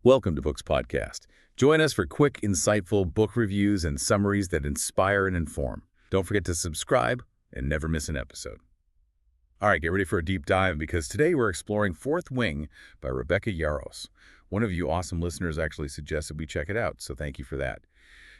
Welcome to Books Podcast. Join us for quick, insightful book reviews and summaries that inspire and inform. Don't forget to subscribe and never miss an episode. All right, get ready for a deep dive because today we're exploring Fourth Wing by Rebecca Yarros. One of you awesome listeners actually suggested we check it out, so thank you for that.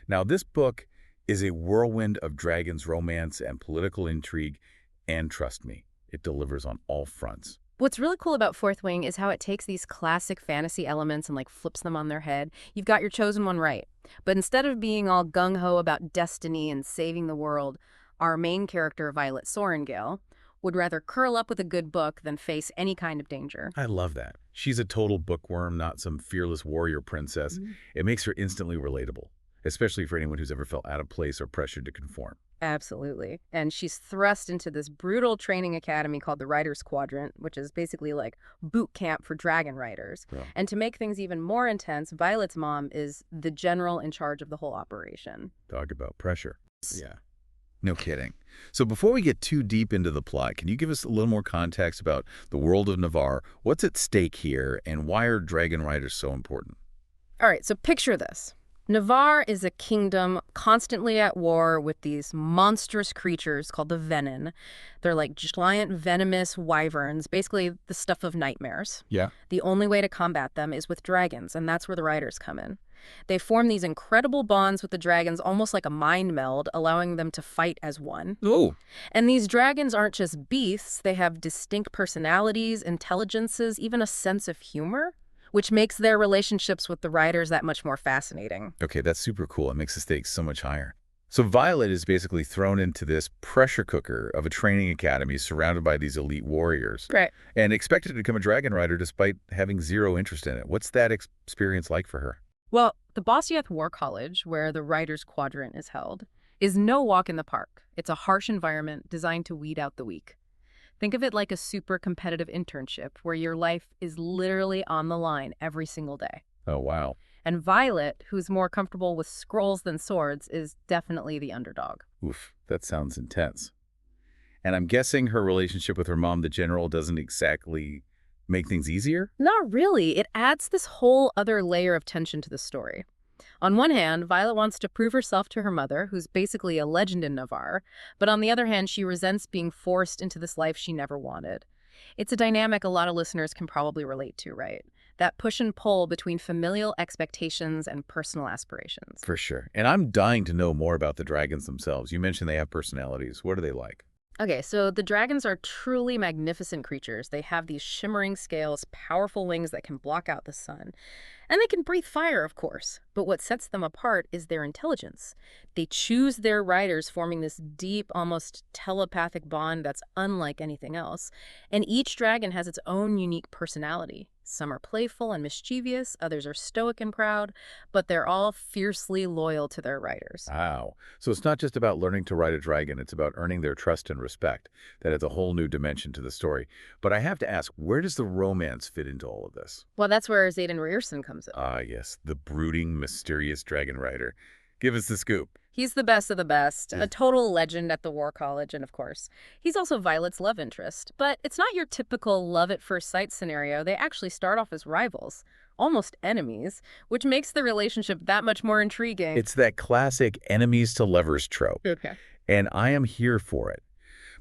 Now, this book is a whirlwind of dragons, romance, and political intrigue, and trust me, it delivers on all fronts. What's really cool about Fourth Wing is how it takes these classic fantasy elements and flips them on their head. You've got your chosen one right. But instead of being all gung-ho about destiny and saving the world, our main character, Violet Sorrengail, would rather curl up with a good book than face any kind of danger. I love that. She's a total bookworm, not some fearless warrior princess. It makes her instantly relatable, especially for anyone who's ever felt out of place or pressured to conform. Absolutely. And she's thrust into this brutal training academy called the Riders Quadrant, which is basically like boot camp for dragon riders. Yeah. And to make things even more intense, Violet's mom is the general in charge of the whole operation. Talk about pressure. Yeah. No kidding. So before we get too deep into the plot, can you give us a little more context about the world of Navarre? What's at stake here, and why are dragon riders so important? All right, so picture this. Navarre is a kingdom constantly at war with these monstrous creatures called the Venin. They're like giant venomous wyverns, basically the stuff of nightmares. Yeah. The only way to combat them is with dragons, and that's where the riders come in. They form these incredible bonds with the dragons, almost like a mind meld, allowing them to fight as one. Oh. And these dragons aren't just beasts. They have distinct personalities, intelligences, even a sense of humor, which makes their relationships with the riders that much more fascinating. Okay, that's super cool. It makes the stakes so much higher. So Violet is basically thrown into this pressure cooker of a training academy surrounded by these elite warriors. Right. And expected to become a dragon rider despite having zero interest in it. What's that experience like for her? Well, the Bosyath War College, where the Riders Quadrant is held, is no walk in the park. It's a harsh environment designed to weed out the weak. Think of it like a super competitive internship where your life is literally on the line every single day. Oh, wow. And Violet, who's more comfortable with scrolls than swords, is definitely the underdog. Oof, that sounds intense. And I'm guessing her relationship with her mom, the general, doesn't exactly make things easier? Not really. It adds this whole other layer of tension to the story. On one hand, Violet wants to prove herself to her mother, who's basically a legend in Navarre, but on the other hand, she resents being forced into this life she never wanted. It's a dynamic a lot of listeners can probably relate to, right? That push and pull between familial expectations and personal aspirations. For sure. And I'm dying to know more about the dragons themselves. You mentioned they have personalities. What are they like? Okay, so the dragons are truly magnificent creatures. They have these shimmering scales, powerful wings that can block out the sun. And they can breathe fire, of course. But what sets them apart is their intelligence. They choose their riders, forming this deep, almost telepathic bond that's unlike anything else. And each dragon has its own unique personality. Some are playful and mischievous, others are stoic and proud, but they're all fiercely loyal to their riders. Wow. So it's not just about learning to ride a dragon, it's about earning their trust and respect. That adds a whole new dimension to the story. But I have to ask, where does the romance fit into all of this? Well, that's where Xaden Riorson comes in. Ah, yes, the brooding, mysterious dragon rider. Give us the scoop. He's the best of the best, a total legend at the War College, and of course, he's also Violet's love interest. But it's not your typical love-at-first-sight scenario. They actually start off as rivals, almost enemies, which makes the relationship that much more intriguing. It's that classic enemies to lovers trope. Okay. And I am here for it.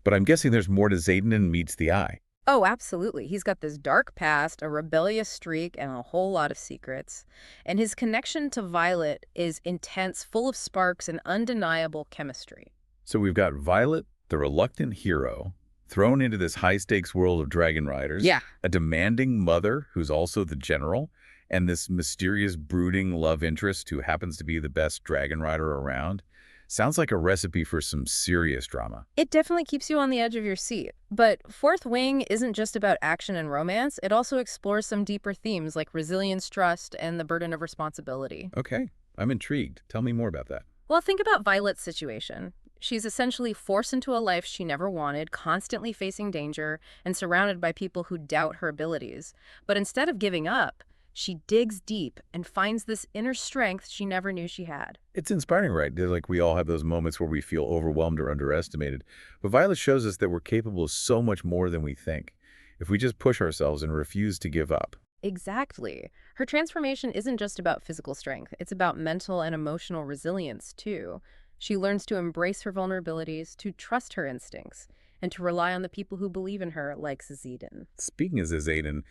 But I'm guessing there's more to Xaden than meets the eye. Oh, absolutely. He's got this dark past, a rebellious streak, and a whole lot of secrets. And his connection to Violet is intense, full of sparks and undeniable chemistry. So we've got Violet, the reluctant hero, thrown into this high-stakes world of dragon riders. Yeah. A demanding mother who's also the general, and this mysterious, brooding love interest who happens to be the best dragon rider around. Sounds like a recipe for some serious drama. It definitely keeps you on the edge of your seat. But Fourth Wing isn't just about action and romance. It also explores some deeper themes like resilience, trust, and the burden of responsibility. Okay, I'm intrigued. Tell me more about that. Well, think about Violet's situation. She's essentially forced into a life she never wanted, constantly facing danger, and surrounded by people who doubt her abilities. But instead of giving up, she digs deep and finds this inner strength she never knew she had. It's inspiring, right? Like we all have those moments where we feel overwhelmed or underestimated. But Violet shows us that we're capable of so much more than we think if we just push ourselves and refuse to give up. Exactly. Her transformation isn't just about physical strength, it's about mental and emotional resilience, too. She learns to embrace her vulnerabilities, to trust her instincts, and to rely on the people who believe in her, like Xaden. Speaking as Xaden,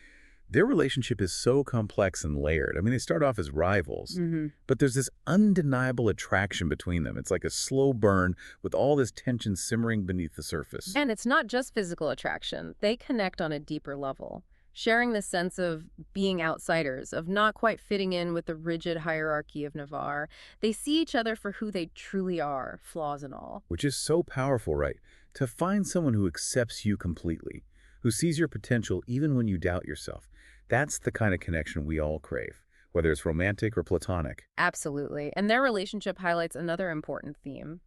their relationship is so complex and layered. I mean, they start off as rivals, Hmm. but there's this undeniable attraction between them. It's like a slow burn with all this tension simmering beneath the surface. And it's not just physical attraction, they connect on a deeper level, sharing the sense of being outsiders, of not quite fitting in with the rigid hierarchy of Navarre. They see each other for who they truly are, flaws and all. Which is so powerful, right? To find someone who accepts you completely, who sees your potential even when you doubt yourself. That's the kind of connection we all crave, whether it's romantic or platonic. Absolutely. And their relationship highlights another important theme: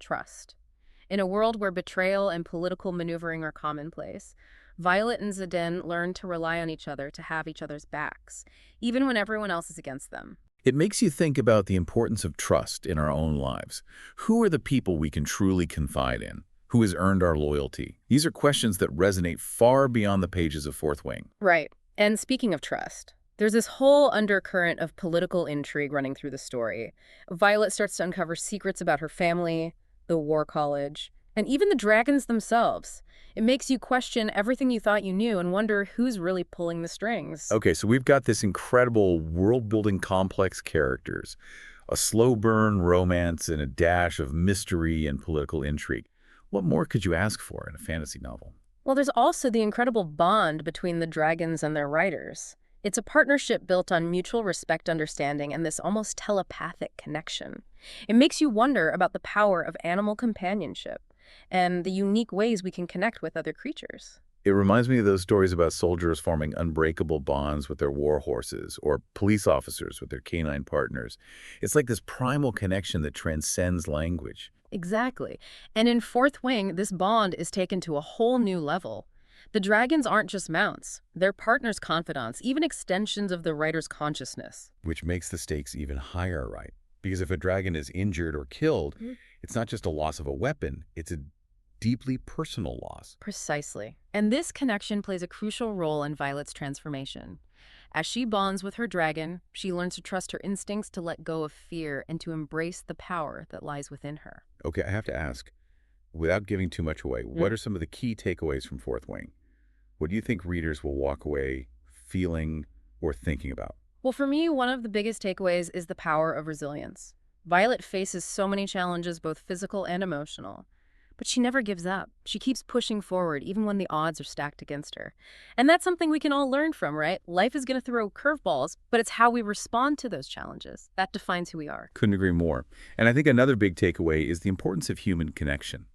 trust. In a world where betrayal and political maneuvering are commonplace, Violet and Xaden learn to rely on each other to have each other's backs, even when everyone else is against them. It makes you think about the importance of trust in our own lives. Who are the people we can truly confide in? Who has earned our loyalty? These are questions that resonate far beyond the pages of Fourth Wing. Right. And speaking of trust, there's this whole undercurrent of political intrigue running through the story. Violet starts to uncover secrets about her family, the War College, and even the dragons themselves. It makes you question everything you thought you knew and wonder who's really pulling the strings. Okay, so we've got this incredible world-building complex characters, a slow burn romance and a dash of mystery and political intrigue. What more could you ask for in a fantasy novel? Well, there's also the incredible bond between the dragons and their riders. It's a partnership built on mutual respect, understanding, and this almost telepathic connection. It makes you wonder about the power of animal companionship and the unique ways we can connect with other creatures. It reminds me of those stories about soldiers forming unbreakable bonds with their war horses or police officers with their canine partners. It's like this primal connection that transcends language. Exactly. And in Fourth Wing, this bond is taken to a whole new level. The dragons aren't just mounts, they're partners' confidants, even extensions of the writer's consciousness. Which makes the stakes even higher, right? Because if a dragon is injured or killed, it's not just a loss of a weapon, it's a deeply personal loss. Precisely. And this connection plays a crucial role in Violet's transformation. As she bonds with her dragon, she learns to trust her instincts, to let go of fear, and to embrace the power that lies within her. Okay, I have to ask, without giving too much away, what are some of the key takeaways from Fourth Wing? What do you think readers will walk away feeling or thinking about? Well, for me, one of the biggest takeaways is the power of resilience. Violet faces so many challenges, both physical and emotional. But she never gives up. She keeps pushing forward, even when the odds are stacked against her. And that's something we can all learn from, right? Life is going to throw curveballs, but it's how we respond to those challenges that defines who we are. Couldn't agree more. And I think another big takeaway is the importance of human connection,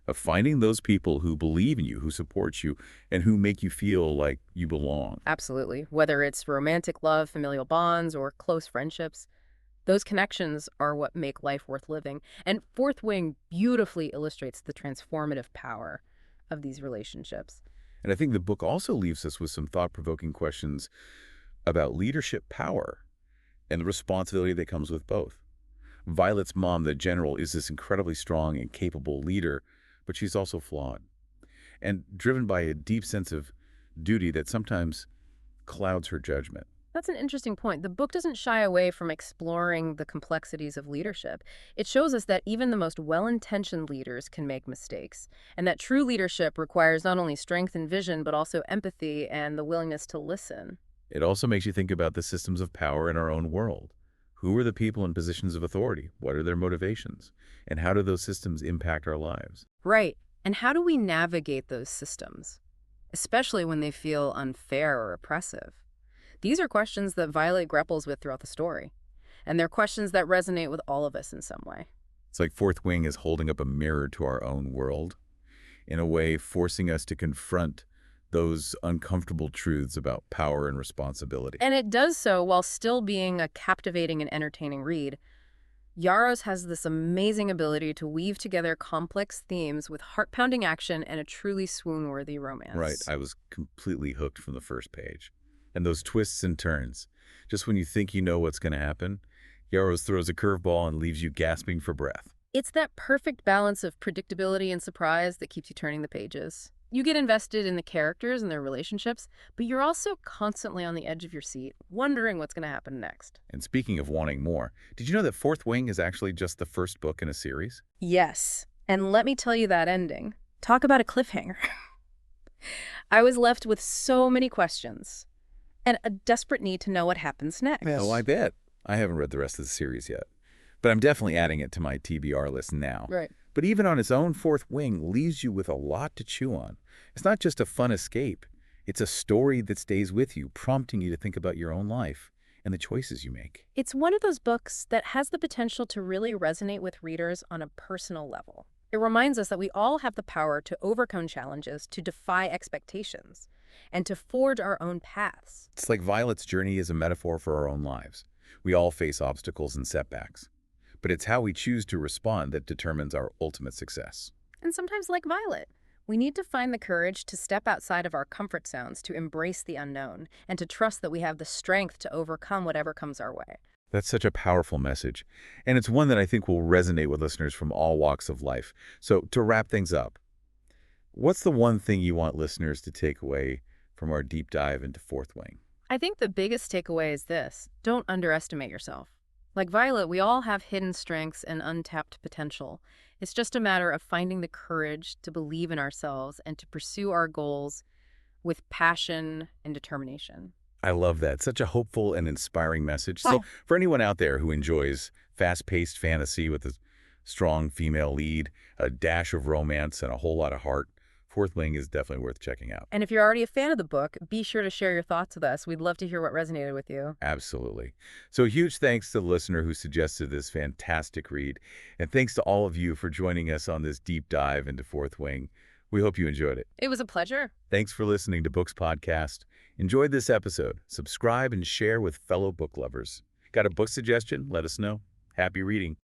of finding those people who believe in you, who support you, and who make you feel like you belong. Absolutely. Whether it's romantic love, familial bonds, or close friendships, those connections are what make life worth living. And Fourth Wing beautifully illustrates the transformative power of these relationships. And I think the book also leaves us with some thought-provoking questions about leadership power and the responsibility that comes with both. Violet's mom, the general, is this incredibly strong and capable leader, but she's also flawed and driven by a deep sense of duty that sometimes clouds her judgment. That's an interesting point. The book doesn't shy away from exploring the complexities of leadership. It shows us that even the most well-intentioned leaders can make mistakes, and that true leadership requires not only strength and vision, but also empathy and the willingness to listen. It also makes you think about the systems of power in our own world. Who are the people in positions of authority? What are their motivations? And how do those systems impact our lives? Right. And how do we navigate those systems, especially when they feel unfair or oppressive? These are questions that Violet grapples with throughout the story, and they're questions that resonate with all of us in some way. It's like Fourth Wing is holding up a mirror to our own world, in a way forcing us to confront those uncomfortable truths about power and responsibility. And it does so while still being a captivating and entertaining read. Yarros has this amazing ability to weave together complex themes with heart-pounding action and a truly swoon-worthy romance. Right, I was completely hooked from the first page. And those twists and turns. Just when you think you know what's going to happen, Yarros throws a curveball and leaves you gasping for breath. It's that perfect balance of predictability and surprise that keeps you turning the pages. You get invested in the characters and their relationships, but you're also constantly on the edge of your seat, wondering what's going to happen next. And speaking of wanting more, did you know that Fourth Wing is actually just the first book in a series? Yes, and let me tell you that ending. Talk about a cliffhanger. I was left with so many questions and a desperate need to know what happens next. Oh, I bet. I haven't read the rest of the series yet, but I'm definitely adding it to my TBR list now. Right. But even on its own, Fourth Wing leaves you with a lot to chew on. It's not just a fun escape. It's a story that stays with you, prompting you to think about your own life and the choices you make. It's one of those books that has the potential to really resonate with readers on a personal level. It reminds us that we all have the power to overcome challenges, to defy expectations, and to forge our own paths. It's like Violet's journey is a metaphor for our own lives. We all face obstacles and setbacks, but it's how we choose to respond that determines our ultimate success. And sometimes, like Violet, we need to find the courage to step outside of our comfort zones, to embrace the unknown, and to trust that we have the strength to overcome whatever comes our way. That's such a powerful message, and it's one that I think will resonate with listeners from all walks of life. So to wrap things up, what's the one thing you want listeners to take away from our deep dive into Fourth Wing? I think the biggest takeaway is this: don't underestimate yourself. Like Violet, we all have hidden strengths and untapped potential. It's just a matter of finding the courage to believe in ourselves and to pursue our goals with passion and determination. I love that. Such a hopeful and inspiring message. So for anyone out there who enjoys fast-paced fantasy with a strong female lead, a dash of romance, and a whole lot of heart, Fourth Wing is definitely worth checking out. And if you're already a fan of the book, be sure to share your thoughts with us. We'd love to hear what resonated with you. Absolutely. So huge thanks to the listener who suggested this fantastic read. And thanks to all of you for joining us on this deep dive into Fourth Wing. We hope you enjoyed it. It was a pleasure. Thanks for listening to Books Podcast. Enjoyed this episode. Subscribe and share with fellow book lovers. Got a book suggestion? Let us know. Happy reading.